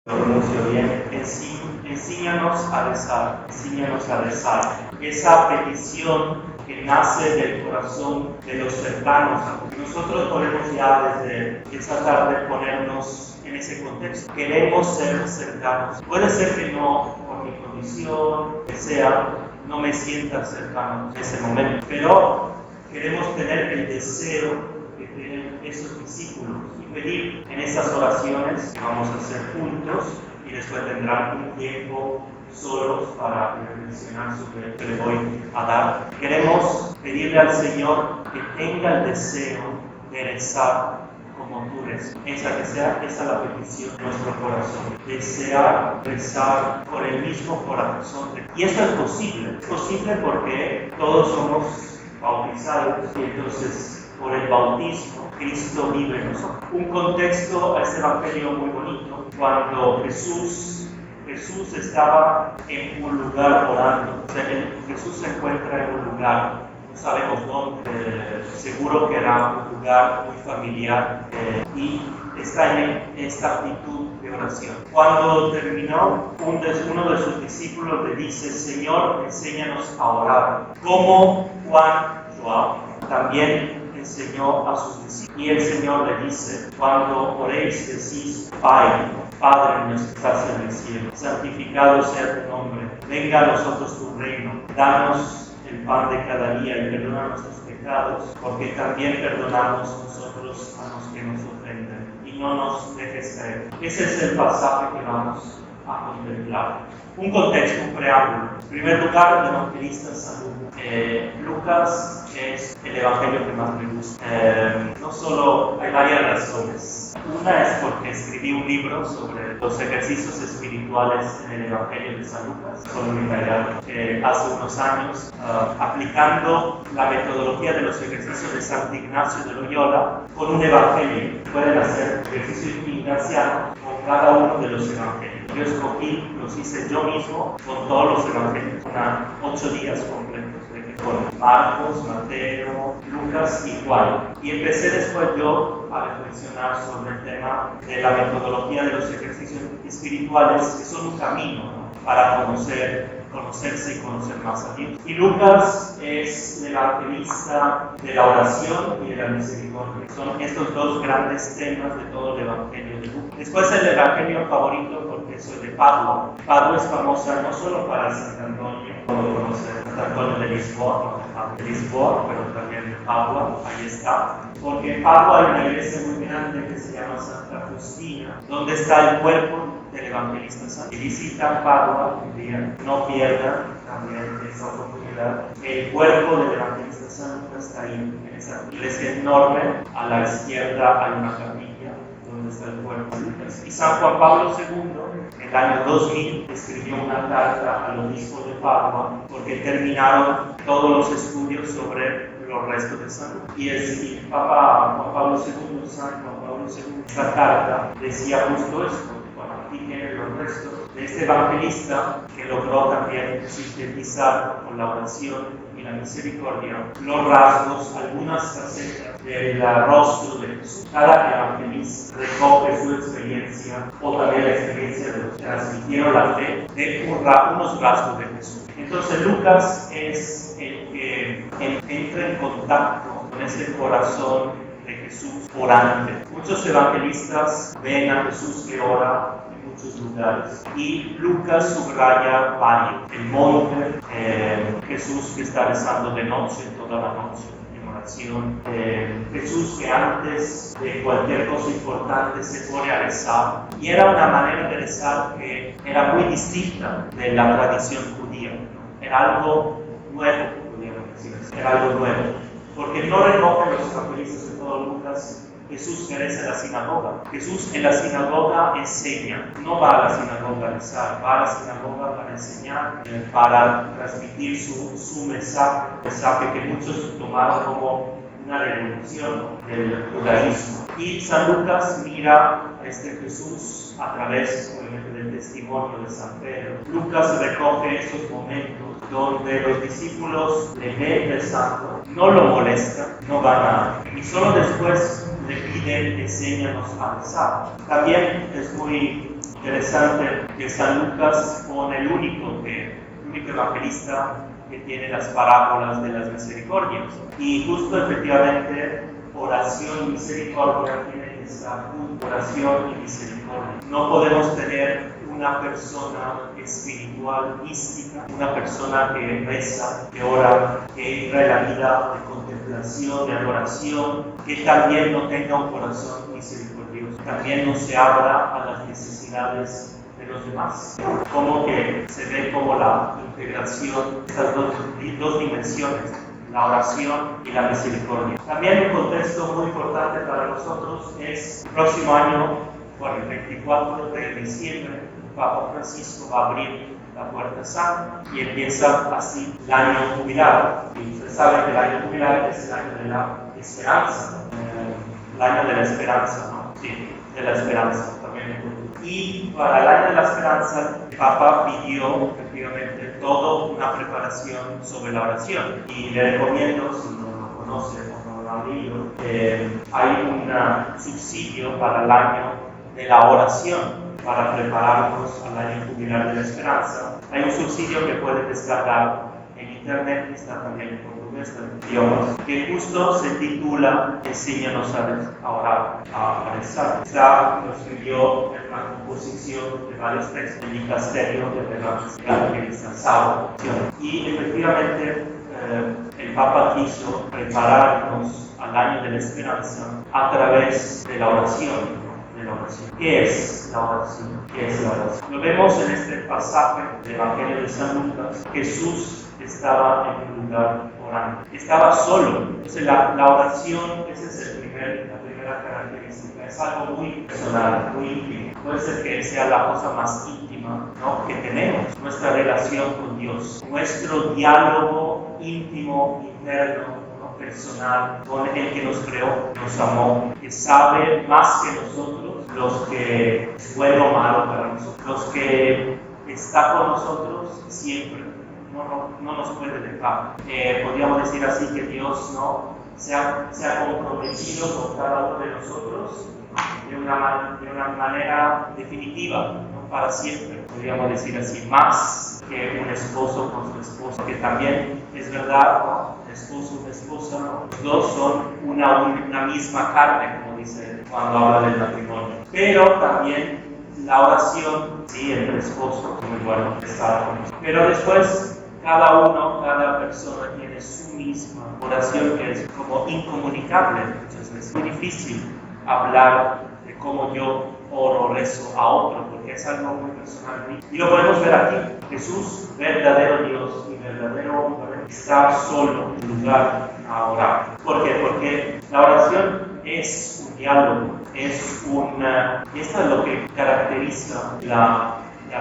lo pronuncio bien, enséñanos a rezar. Esa petición que nace del corazón de los cercanos. Nosotros podemos ya desde esa tarde ponernos en ese contexto. Queremos ser cercanos. Puede ser que no, por mi condición, que sea, no me sienta cercano en ese momento, pero queremos tener el deseo que tienen esos discípulos y pedir en esas oraciones que vamos a hacer juntos y después tendrán un tiempo solos para reflexionar sobre lo que le voy a dar. Queremos pedirle al Señor que tenga el deseo de rezar como tú rezas. Esa es la petición de nuestro corazón. Desear rezar por el mismo corazón. Y eso es posible. Es posible porque todos somos bautizados y entonces por el bautismo Cristo vive en nosotros. Un contexto a este evangelio muy bonito, cuando Jesús estaba en un lugar orando. O sea, Jesús se encuentra en un lugar, no sabemos dónde, seguro que era un lugar muy familiar y está en esta actitud de oración. Cuando terminó, uno de sus discípulos le dice: Señor, enséñanos a orar, como Juan Joao también enseñó a sus discípulos. Y el Señor le dice: cuando oréis, decís: Padre nuestro que estás en el cielo, santificado sea tu nombre, venga a nosotros tu reino, danos el pan de cada día y perdona nuestros pecados, porque también perdonamos nosotros a los que nos ofenden, y no nos dejes caer. Ese es el pasaje que vamos a contemplar. Un contexto, un preámbulo. En primer lugar, el evangelista San Lucas. Lucas es el evangelio que más me gusta. No solo, hay varias razones. Una es porque escribí un libro sobre los ejercicios espirituales en el evangelio de San Lucas, con un italiano, hace unos años, aplicando la metodología de los ejercicios de Santo Ignacio de Loyola con un evangelio. Pueden hacer ejercicio ignaciano con cada uno de los evangelios. Yo escogí, los hice yo mismo con todos los evangelios, 8 días completos, con Marcos, Mateo, Lucas y Juan. Y empecé después yo a reflexionar sobre el tema de la metodología de los ejercicios espirituales, que son un camino, ¿no?, para conocerse y conocer más a Dios. Y Lucas es el evangelista de la oración y de la misericordia. Son estos dos grandes temas de todo el evangelio de Lucas. Después el evangelio favorito, porque es el de Padua. Padua es famosa no solo para San Antonio, como conocer San Antonio de Lisboa, pero también de Padua, ahí está. Porque en Padua hay una iglesia muy grande que se llama Santa Justina, donde está el cuerpo del evangelista Santo. Si visitan Padua un día, no pierdan también esa oportunidad. El cuerpo del evangelista Santo está ahí, en esa iglesia enorme. A la izquierda hay una capilla donde está el cuerpo de Lucas. Y San Juan Pablo II, en el año 2000, escribió una carta al obispo de Padua porque terminaron todos los estudios sobre los restos de San Lucas. Y el Papa Juan Pablo II, San Juan Pablo II, esta carta decía justo esto. Aquí tienen los restos de este evangelista que logró también sintetizar con la oración y la misericordia los rasgos, algunas facetas del rostro de Jesús. Cada evangelista recoge su experiencia o también la experiencia de los que transmitieron la fe de unos rasgos de Jesús. Entonces Lucas es el que entra en contacto con ese corazón de Jesús orante. Muchos evangelistas ven a Jesús que ora en muchos lugares y Lucas subraya varios: el monte, Jesús que está rezando de noche, toda la noche en oración, Jesús que antes de cualquier cosa importante se pone a rezar, y era una manera de rezar que era muy distinta de la tradición judía, ¿no? Era algo nuevo, podríamos decir, era algo nuevo, porque no recogen los evangelistas de todo Lucas Jesús que reza en la sinagoga. Jesús en la sinagoga enseña, no va a la sinagoga a rezar, va a la sinagoga para enseñar, para transmitir su mensaje que muchos tomaron como una revolución del judaísmo. Y San Lucas mira a este Jesús a través, obviamente, del testimonio de San Pedro. Lucas recoge esos momentos donde los discípulos le ven rezando, no lo molestan, no van a, y solo después le piden: enséñanos a rezar. También es muy Interesante que San Lucas pone el único evangelista que tiene las parábolas de las misericordias. Y justo efectivamente, oración y misericordia tienen que estar juntos. Oración y misericordia. No podemos tener una persona espiritual, mística, una persona que reza, que ora, que entra en la vida de contemplación, de adoración, que también no tenga un corazón misericordioso, también no se abra a las necesidades de los demás. Como que se ve como la integración de estas dos dimensiones, la oración y la misericordia. También un contexto muy importante para nosotros es el próximo año, el 24 de diciembre, el Papa Francisco va a abrir la Puerta Santa y empieza así el año jubilar. Y usted sabe que el año jubilar es el año de la esperanza, el año de la esperanza, ¿no? Sí, de la esperanza también. Y para el año de la esperanza, el Papa pidió efectivamente toda una preparación sobre la oración. Y le recomiendo, si no lo conoce o no lo ha leído, hay un subsidio para el año de la oración, para prepararnos al año jubilar de la esperanza. Hay un subsidio que puede descargar en internet, está también en portugués, en idiomas, que justo se titula Enséñanos a orar, a rezar. Lo escribió en una composición de varios textos, el dicasterio de la evangelista Saulo. Y efectivamente el Papa quiso prepararnos al año de la esperanza a través de la oración. ¿Qué es la oración? ¿Qué es la oración? Lo vemos en este pasaje del Evangelio de San Lucas. Jesús estaba en un lugar orando. Estaba solo. Entonces la oración, esa es la primera característica. Es algo muy personal, muy íntimo. Puede ser que sea la cosa más íntima, ¿no?, que tenemos. Nuestra relación con Dios. Nuestro diálogo íntimo, interno, personal, con el que nos creó, nos amó, que sabe más que nosotros los que es bueno o malo para nosotros, los que está con nosotros siempre, no nos puede dejar. Podríamos decir así que Dios no se ha comprometido con cada uno de nosotros de una manera definitiva, ¿no?, para siempre. Podríamos decir así, más que un esposo con su esposa, que también es verdad, ¿no? Esposo y esposa, ¿no? Los dos son una misma carne, como dice cuando habla del matrimonio. Pero también la oración, sí, entre esposos, muy bueno estar con ellos. Pero después, cada persona tiene su misma oración, que es como incomunicable muchas veces. Es muy difícil hablar de cómo yo oro, rezo a otro, porque es algo muy personal. Y lo podemos ver aquí. Jesús, verdadero Dios y verdadero hombre, está solo en lugar a orar. ¿Por qué? Porque la oración es un diálogo, esto es lo que caracteriza la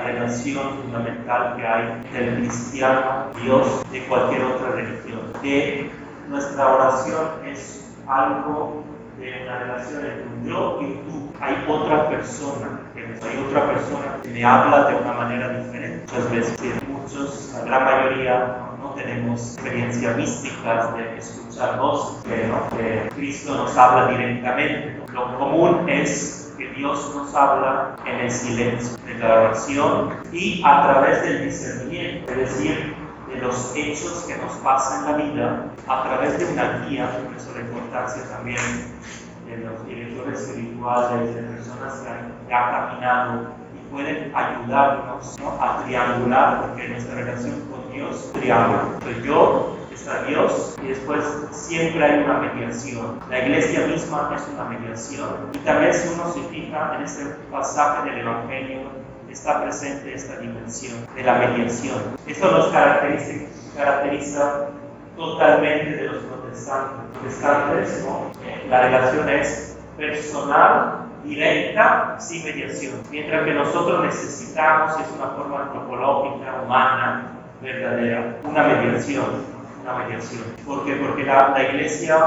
relación fundamental que hay del cristiano, Dios, de cualquier otra religión. Que nuestra oración es algo de una relación entre yo y tú. Hay otra persona que me habla de una manera diferente. Muchas veces, la gran mayoría, no tenemos experiencias místicas de escuchar voces, que Cristo nos habla directamente. Lo común es que Dios nos habla en el silencio de la oración y a través del discernimiento, es decir, de los hechos que nos pasan en la vida, a través de una guía. Por eso la importancia también de los directores espirituales, de personas que han caminado y pueden ayudarnos, ¿no?, a triangular, porque nuestra relación con Dios es triángulo. Soy yo, está Dios, y después siempre hay una mediación. La iglesia misma es una mediación. Y también, si uno se fija en este pasaje del Evangelio, está presente esta dimensión de la mediación. Esto nos caracteriza totalmente de los protestantes, ¿no? La relación es personal, directa, sin mediación. Mientras que nosotros necesitamos, es una forma antropológica, humana, verdadera, una mediación. ¿Por qué? Porque la iglesia,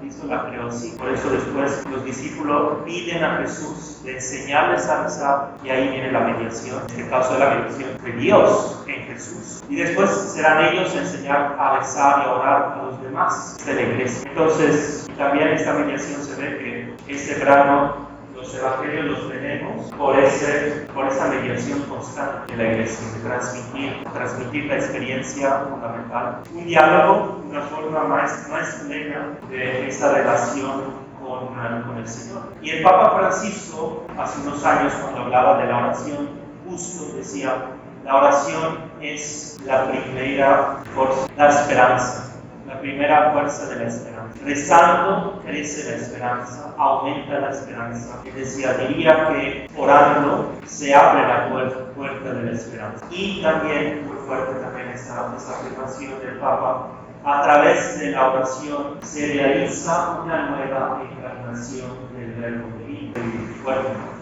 Cristo la creó así. Por eso después los discípulos piden a Jesús de enseñarles a rezar, y ahí viene la mediación. En este caso es la mediación de Dios en Jesús. Y después serán ellos a enseñar a rezar y a orar a los demás de la iglesia. Entonces, también esta mediación se ve que este verano los evangelios los tenemos por esa mediación constante de la iglesia, de transmitir la experiencia fundamental. Un diálogo, una forma más plena de esa relación con el Señor. Y el Papa Francisco, hace unos años, cuando hablaba de la oración, justo decía, la oración es la primera fuerza, la esperanza, la primera fuerza de la esperanza. Rezando crece la esperanza, aumenta la esperanza. Y diría que orando se abre la puerta de la esperanza. Y también, muy fuerte también esta afirmación del Papa, a través de la oración se realiza una nueva encarnación del Verbo divino,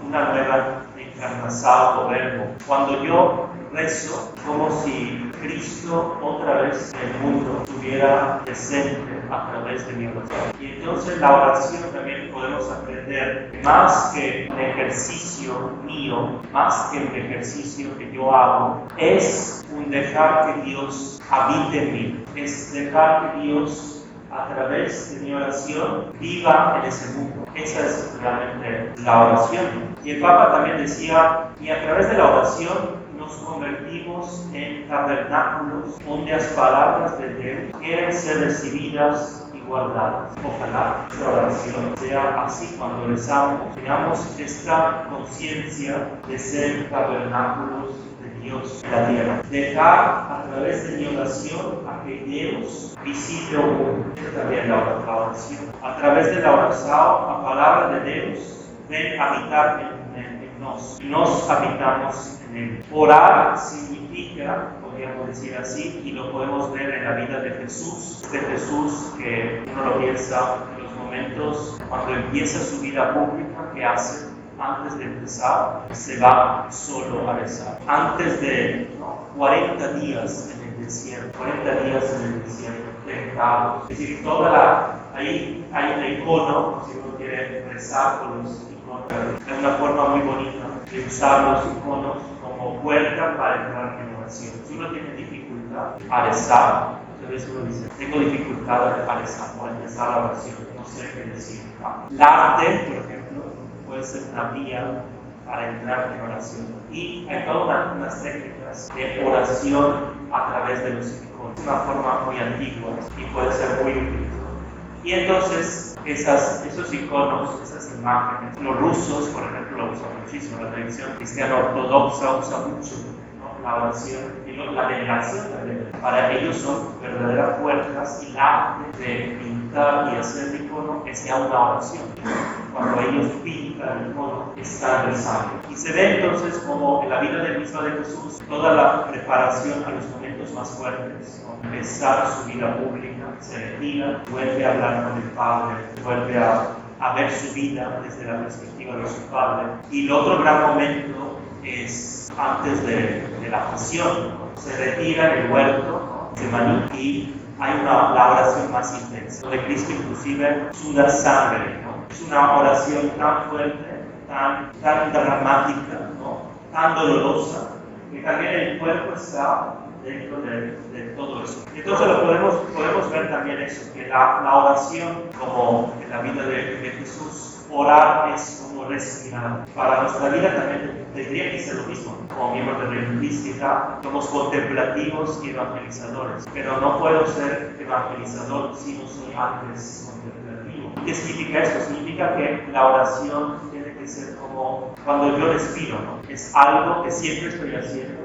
una nueva encarnación del Verbo. Cuando yo rezo, como si Cristo otra vez en el mundo estuviera presente a través de mi oración. Y entonces la oración también podemos aprender que más que un ejercicio mío, más que un ejercicio que yo hago, es un dejar que Dios habite en mí, es dejar que Dios a través de mi oración viva en ese mundo. Esa es realmente la oración. Y el Papa también decía, y a través de la oración nos convertimos en tabernáculos donde las palabras de Dios quieren ser recibidas y guardadas. Ojalá nuestra oración sea así cuando rezamos, tengamos esta conciencia de ser tabernáculos de Dios en la tierra. Dejar a través de mi oración a que Dios visite un mundo. Esta también la oración. A través de la oración, la palabra de Dios ven a habitar en nos. Nos habitamos en Él. Orar significa, podríamos decir así, y lo podemos ver en la vida de Jesús. De Jesús que uno lo piensa en los momentos cuando empieza su vida pública, que hace antes de empezar, se va solo a rezar. Antes de 40 días en el desierto, 40 días en el desierto, tentado. Es decir, ahí hay el icono, si uno quiere rezar con los iconos. Es una forma muy bonita de usar los iconos como puerta para entrar en oración. Si uno tiene dificultad a rezar, entonces uno dice, tengo dificultad a rezar o a empezar la oración, no sé qué decir. El arte, por ejemplo, puede ser una vía para entrar en oración. Y hay todas unas técnicas de oración a través de los iconos. Es una forma muy antigua y puede ser muy útil. Y entonces esos iconos, esas imágenes, los rusos, por ejemplo, lo usan muchísimo, la tradición cristiana ortodoxa usa mucho, ¿no? La oración y la veneración también. Para ellos son verdaderas puertas y la arte de pintar y hacer el icono es ya una oración. Cuando ellos pintan el icono, están rezando. Y se ve entonces como en la vida misma de Jesús, toda la preparación a los momentos más fuertes, ¿no? Empezar su vida pública, se retira, vuelve a hablar con el Padre, vuelve a ver su vida desde la perspectiva de su Padre. Y el otro gran momento es antes de la pasión, ¿no? Se retira en el huerto, ¿no? Getsemaní, y hay la oración más intensa, donde Cristo inclusive suda sangre, ¿no? Es una oración tan fuerte, tan dramática, ¿no? Tan dolorosa, que también el cuerpo está dentro de todo eso. Entonces podemos ver también eso, que la oración, como en la vida de Jesús, orar es como respirar. Para nuestra vida también tendría que ser lo mismo. Como miembros de la Iglesia somos contemplativos y evangelizadores, pero no puedo ser evangelizador si no soy antes contemplativo. ¿Qué significa esto? Significa que la oración tiene que ser como cuando yo respiro, ¿no? Es algo que siempre estoy haciendo,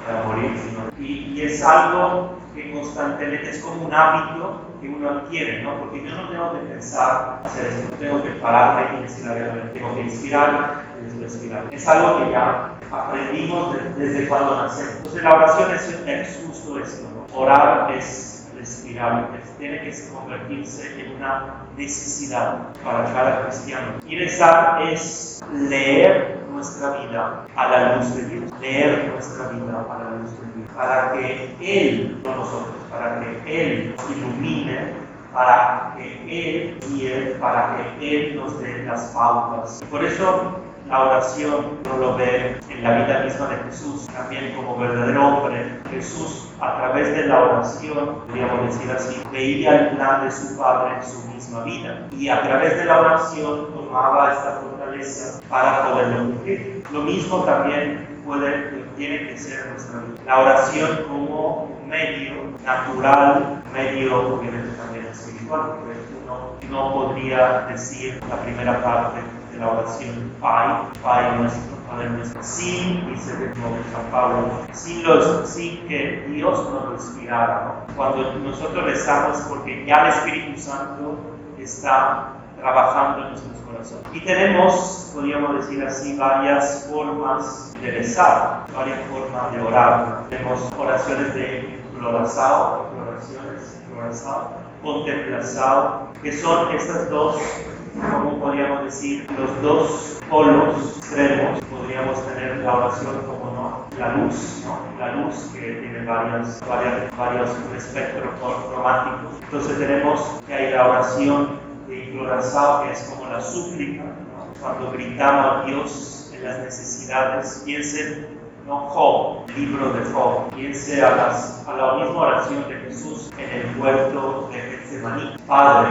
para morir, y es algo que constantemente es como un hábito que uno adquiere, ¿no? Porque yo no tengo que pensar hacer esto, tengo que pararme y decir la verdad, tengo que inspirar y respirar. Es algo que ya aprendimos desde cuando nacemos. Entonces la oración es justo esto, ¿no? Orar es respirar, tiene que convertirse en una necesidad para cada cristiano. Y rezar es leer nuestra vida a la luz de Dios, leer nuestra vida a la luz de Dios, para que Él, no nosotros, para que Él ilumine, para que Él guíe, para que Él nos dé las pautas. Y por eso la oración uno lo ve en la vida misma de Jesús, también como verdadero hombre. Jesús, a través de la oración, podríamos decir así, veía el plan de su Padre en su misma vida, y a través de la oración tomaba esta fortaleza fortaleza para poderlo cumplir. Lo mismo también tiene que ser nuestra vida. La oración como un medio natural, medio obviamente también espiritual, porque uno no podría decir la primera parte de la oración, Padre nuestro, sin, dice de nuevo San Pablo, sin que Dios nos lo inspirara, ¿no? Cuando nosotros rezamos, porque ya el Espíritu Santo está trabajando en nuestros corazones. Y tenemos, podríamos decir así, varias formas de rezar, varias formas de orar. Tenemos oraciones de imploración, contemplación, que son estas dos, como podríamos decir, los dos polos extremos. Podríamos tener la oración como la luz, ¿no? La luz que tiene varios espectros cromáticos. Entonces tenemos que hay la oración de imploración, que es como la súplica, ¿no? Cuando gritamos a Dios en las necesidades. Piensen, no Job, libro de Job, piense a la misma oración de Jesús en el huerto de Getsemaní. Padre,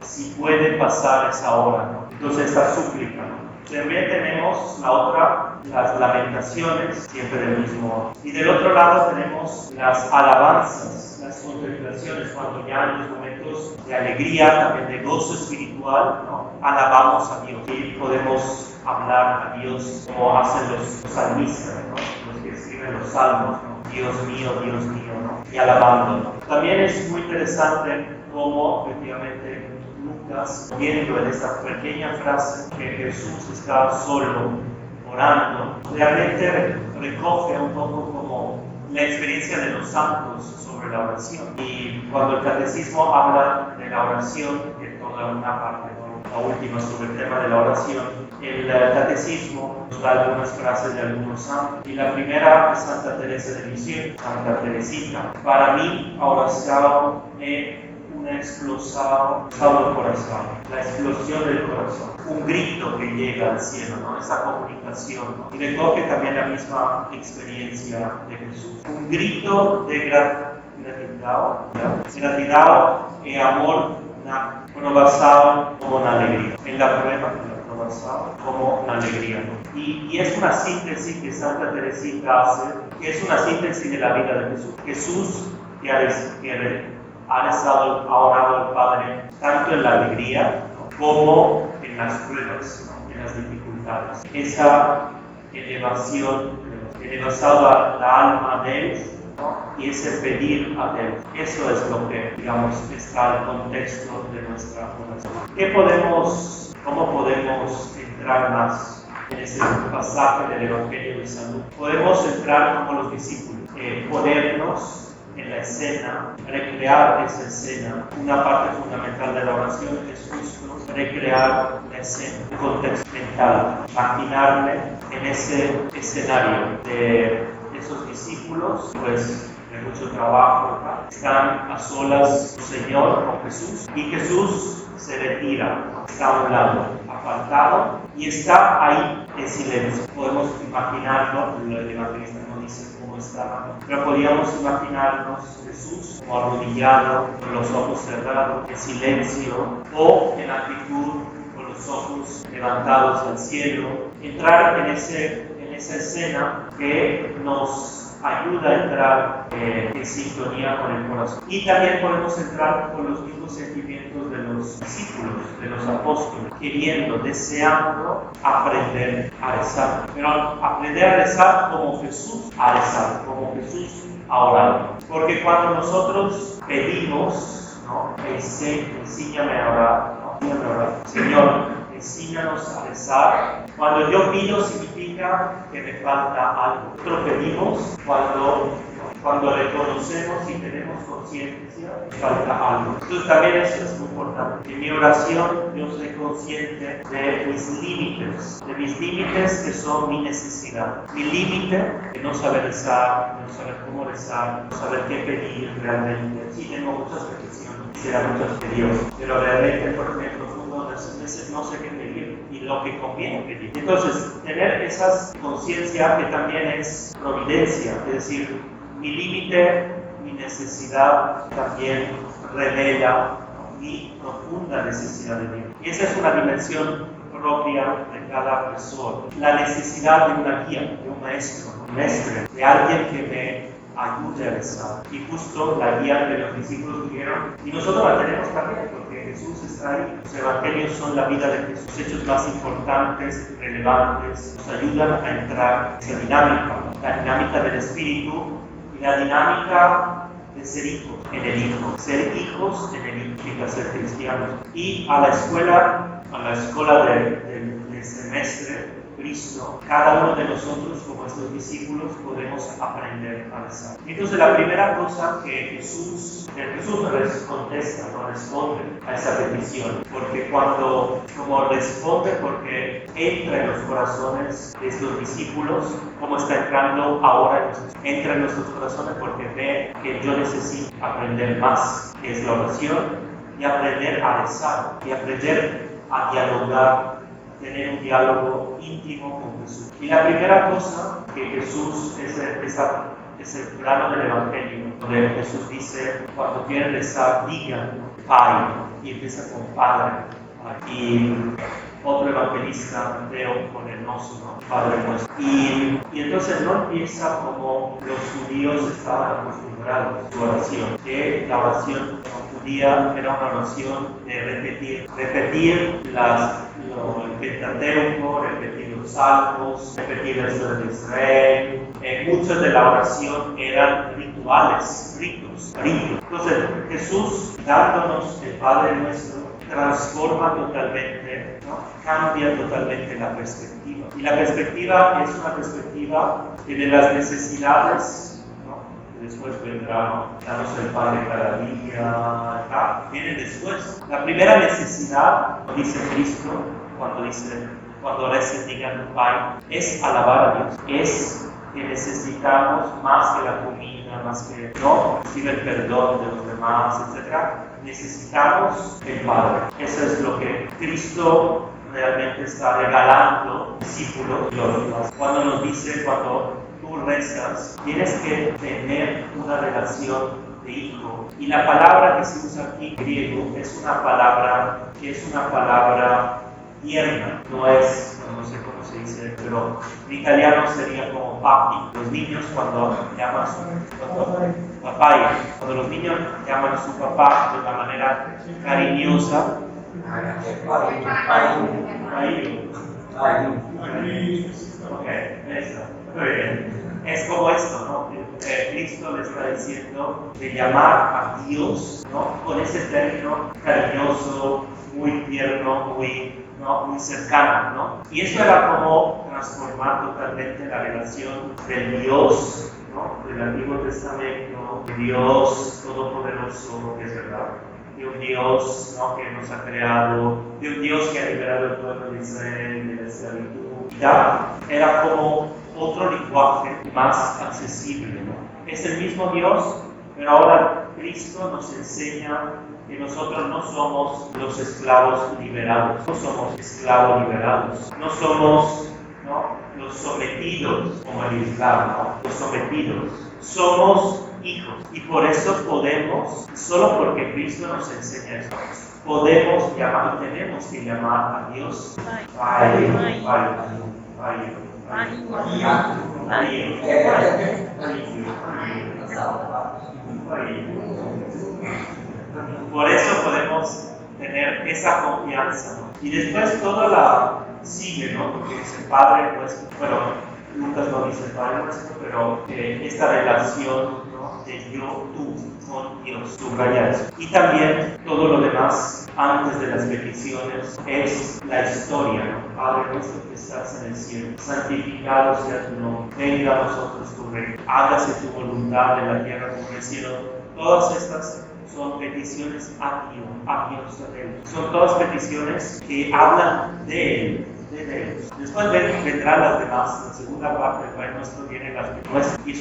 si puede pasar esa hora, ¿no? Entonces esta súplica, ¿no? También tenemos la otra, las lamentaciones, siempre del mismo orden. Y del otro lado tenemos las alabanzas, las contemplaciones, cuando ya en los momentos de alegría, también de gozo espiritual, ¿no? Alabamos a Dios y podemos hablar a Dios como hacen los salmistas, ¿no? Los que escriben los salmos, ¿no? Dios mío, ¿no? Y alabando, ¿no? También es muy interesante cómo efectivamente Lucas, viendo en esta pequeña frase que Jesús está solo orando, realmente recoge un poco como la experiencia de los santos sobre la oración. Y cuando el catecismo habla de la oración, que toda una parte, ¿no? La última sobre el tema de la oración, el catecismo nos da algunas frases de algunos santos. Y la primera es Santa Teresa de Lisieux, Santa Teresita. Para mí, oración es una explosión del corazón, la explosión del corazón, un grito que llega al cielo, ¿no? Esa comunicación, ¿no? Y recoge también la misma experiencia de Jesús, un grito de gratitud y amor basado como una alegría, en la prueba basado como una alegría, ¿no? Y es una síntesis que Santa Teresita hace, que es una síntesis de la vida de Jesús. Jesús que ha orado al Padre tanto en la alegría, ¿no? como en las pruebas, ¿no? En las dificultades. Esa elevación, a la alma de Él, ¿no? Y ese pedir a Dios. Eso es lo que, digamos, está el contexto de nuestra oración. ¿Cómo podemos entrar más en ese pasaje del Evangelio de San Lucas? Podemos entrar como los discípulos, ponernos en la escena, recrear esa escena. Una parte fundamental de la oración es justo recrear la escena, un contexto mental, imaginarme en ese escenario de esos discípulos, pues de mucho trabajo, ¿no? Están a solas con el Señor, con Jesús, y Jesús se retira, ¿no? Está a un lado, apartado, y está ahí en silencio. Podemos imaginarlo, el evangelista no dice cómo está, ¿no? Pero podríamos imaginarnos Jesús como arrodillado, con los ojos cerrados, en silencio, o en actitud, con los ojos levantados al cielo. Entrar en esa escena que nos ayuda a entrar en sintonía con el corazón. Y también podemos entrar con los mismos sentimientos de los discípulos, de los apóstoles, queriendo, deseando aprender a rezar. Pero aprender a rezar como Jesús ha rezado, como Jesús ha orado. Porque cuando nosotros pedimos, ¿no? Enséñame a orar, ¿no? Enséñame a orar. Señor, enséñanos a rezar. Cuando yo pido significa que me falta algo. Nosotros pedimos cuando reconocemos y tenemos conciencia que falta algo. Entonces también eso es muy importante. En mi oración yo soy consciente de mis límites que son mi necesidad. Mi límite de no saber rezar, no saber cómo rezar, no saber qué pedir realmente. Sí, tengo muchas peticiones, quisiera muchas pedir, pero realmente por ejemplo a veces no sé qué pedir y lo que conviene pedir. Entonces, tener esa conciencia que también es providencia, es decir, mi límite, mi necesidad también revela mi profunda necesidad de Dios. Y esa es una dimensión propia de cada persona. La necesidad de una guía, de un maestro, un mestre, de alguien que me ayude a rezar. Y justo la guía que los discípulos tuvieron, y nosotros la tenemos también, porque Jesús está ahí. Los evangelios son la vida de Jesús. Los hechos más importantes, relevantes, nos ayudan a entrar en esa dinámica, la dinámica del Espíritu y la dinámica de ser hijos en el Hijo. Ser hijos en el Hijo implica ser cristianos. Y a la escuela del semestre, Cristo, cada uno de nosotros como estos discípulos podemos aprender a rezar. Entonces la primera cosa que Jesús contesta, no responde a esa petición, porque porque entra en los corazones de estos discípulos, como está entrando ahora entra en nuestros corazones porque ve que yo necesito aprender más, que es la oración, y aprender a rezar, y aprender a dialogar, tener un diálogo íntimo con Jesús. Y la primera cosa que Jesús es el plano del Evangelio, donde Jesús dice, cuando quieren rezar, digan Padre, y empieza con Padre. Y otro evangelista, Mateo, con el nuestro, ¿no? Padre nuestro. Y entonces no empieza como los judíos estaban acostumbrados, su oración, que la oración judía era una oración de repetir el Pentateuco, repetir los salmos, repetir la historia de Israel. Muchas de la oración eran rituales, ritos. Entonces Jesús, dándonos el Padre nuestro, transforma totalmente, ¿no? Cambia totalmente la perspectiva. Y la perspectiva es una perspectiva que de las necesidades, ¿no? Después vendrá, ¿no? Danos el Padre cada día, viene después. La primera necesidad, dice Cristo, cuando recen digan Padre, es alabar a Dios, es que necesitamos más que la comida, más que recibir el perdón de los demás, etc. Necesitamos el Padre. Eso es lo que Cristo realmente está regalando, discípulos. Cuando nos dice, cuando tú rezas, tienes que tener una relación de hijo. Y la palabra que se usa aquí en griego es una palabra tierna, no sé cómo se dice, pero en italiano sería como papi. Los niños cuando llaman a su papá, cuando los niños llaman a su papá de una manera cariñosa, muy bien. Es como esto, ¿no? Cristo le está diciendo de llamar a Dios, ¿no? Con ese término cariñoso, muy tierno, muy cercano, ¿no? Y eso era como transformar totalmente la relación del Dios, ¿no? Del Antiguo Testamento, de Dios Todopoderoso, que es verdad, de un Dios, ¿no? Que nos ha creado, de un Dios que ha liberado al pueblo de Israel de la esclavitud. Ya era como otro lenguaje más accesible, ¿no? Es el mismo Dios, pero ahora Cristo nos enseña que nosotros no somos los esclavos liberados, no somos esclavos liberados, no somos los sometidos como el Islam, los sometidos, somos hijos. Y por eso podemos, solo porque Cristo nos enseña esto, podemos llamar, tenemos que llamar a Dios Por eso podemos tener esa confianza, ¿no? Y después todo la sigue, ¿no? Porque dice Padre nuestro, bueno, Lucas no dice Padre nuestro, pero esta relación, ¿no? De yo, tú, con Dios, subrayas. Y también todo lo demás, antes de las peticiones, es la historia, ¿no? Padre nuestro que estás en el cielo, santificado sea tu nombre, venga a nosotros tu reino, hágase tu voluntad en la tierra como en el cielo. Todas estas son peticiones a Dios. Son todas peticiones que hablan de Él. Después vendrán las demás. La segunda parte del Padre Nuestro viene las peticiones. Y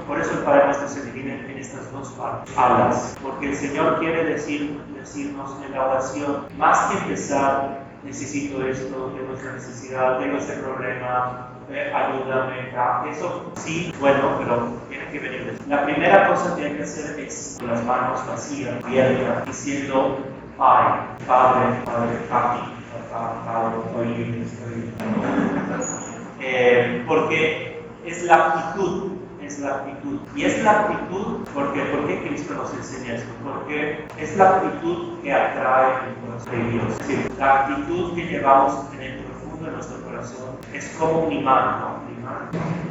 por eso el Padre Nuestro se divide en estas dos partes. Hablas. Porque el Señor quiere decirnos en la oración, más que empezar, necesito esto, tengo esta necesidad, tengo este problema, ayúdame, eso sí, bueno, pero tiene que venir después. La primera cosa que hay que hacer es con las manos vacías, abiertas, diciendo Padre, Papi, Porque es la actitud. Y es la actitud, ¿por qué Cristo nos enseña esto? Porque es la actitud que atrae el corazón de Dios. Es decir, la actitud que llevamos en el profundo de nuestro corazón es como un imán, ¿no?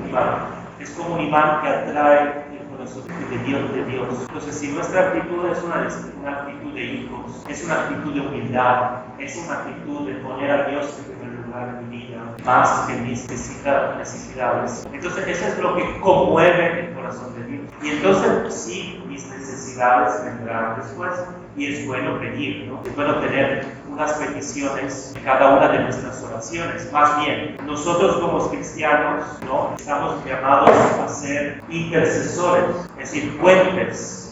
Un imán. Es como un imán que atrae el corazón de Dios. Entonces, si nuestra actitud es una actitud de hijos, es una actitud de humildad, es una actitud de poner a Dios en primer lugar en mi vida, más que mis necesidades. Entonces, eso es lo que conmueve el corazón de Dios. Y entonces, sí, mis necesidades vendrán después. Y es bueno pedir, ¿no? Es bueno tener unas peticiones en cada una de nuestras oraciones. Más bien, nosotros como cristianos, ¿no? Estamos llamados a ser intercesores, es decir, puentes.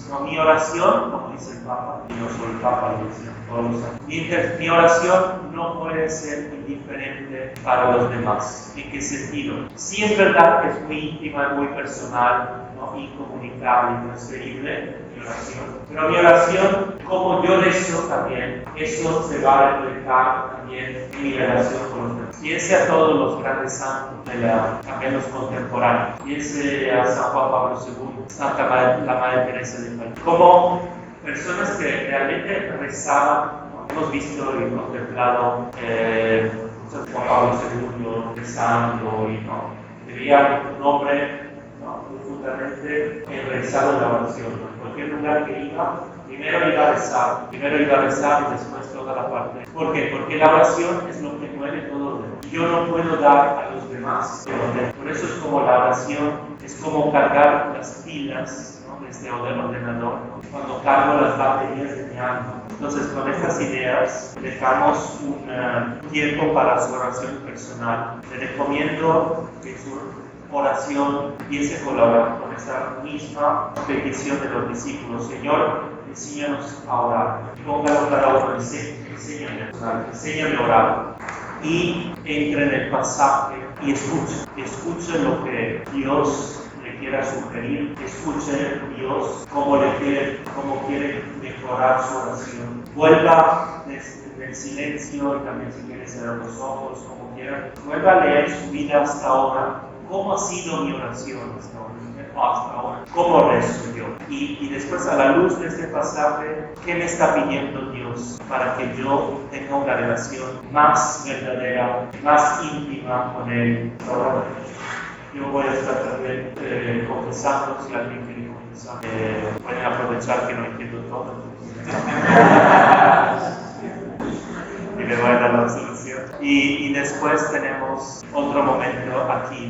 No, mi oración, como dice el Papa, y no solo el Papa, lo dicen todos los años, mi oración no puede ser indiferente para los demás. ¿En qué sentido? Sí es verdad que es muy íntima, muy personal, ¿no? Incomunicable, intransferible, mi oración. Pero mi oración, como yo rezo también, eso se va a reflejar también en mi relación con los demás. Piense a todos los grandes santos, también los contemporáneos. Piense a San Juan Pablo II, la Madre Teresa de Calcuta. Como personas que realmente rezaban, ¿no? Hemos visto y contemplado San Juan Pablo II rezando y no. Tenía un hombre, ¿no? Profundamente enraizado en la oración. En cualquier lugar que iba, primero iba a rezar y después toda la parte. ¿Por qué? Porque la oración es lo que mueve todo lo demás. Yo no puedo dar a los demás. Por eso es como la oración, es como cargar las pilas, ¿no? Desde el ordenador, ¿no? Cuando cargo las baterías de mi alma. Entonces, con estas ideas, dejamos un tiempo para su oración personal. Le recomiendo que su oración empiece con esa misma petición de los discípulos. Señor, enséñanos a orar. Póngalo cada uno, enséñame a orar. Y entre en el pasaje y escuche lo que Dios le quiera sugerir, escuche Dios cómo quiere mejorar su oración. Vuelva desde el silencio y también si quiere cerrar los ojos, como quiera. Vuelva a leer su vida hasta ahora. ¿Cómo ha sido mi oración hasta ahora? ¿Cómo rezo yo? Y después, a la luz de este pasaje, ¿qué me está pidiendo Dios para que yo tenga una relación más verdadera, más íntima con Él? Ahora, yo voy a estar también confesando, si alguien quiere confesar. Pueden aprovechar que no entiendo todo. Y me voy a dar la solución. Y después tenemos otro momento aquí.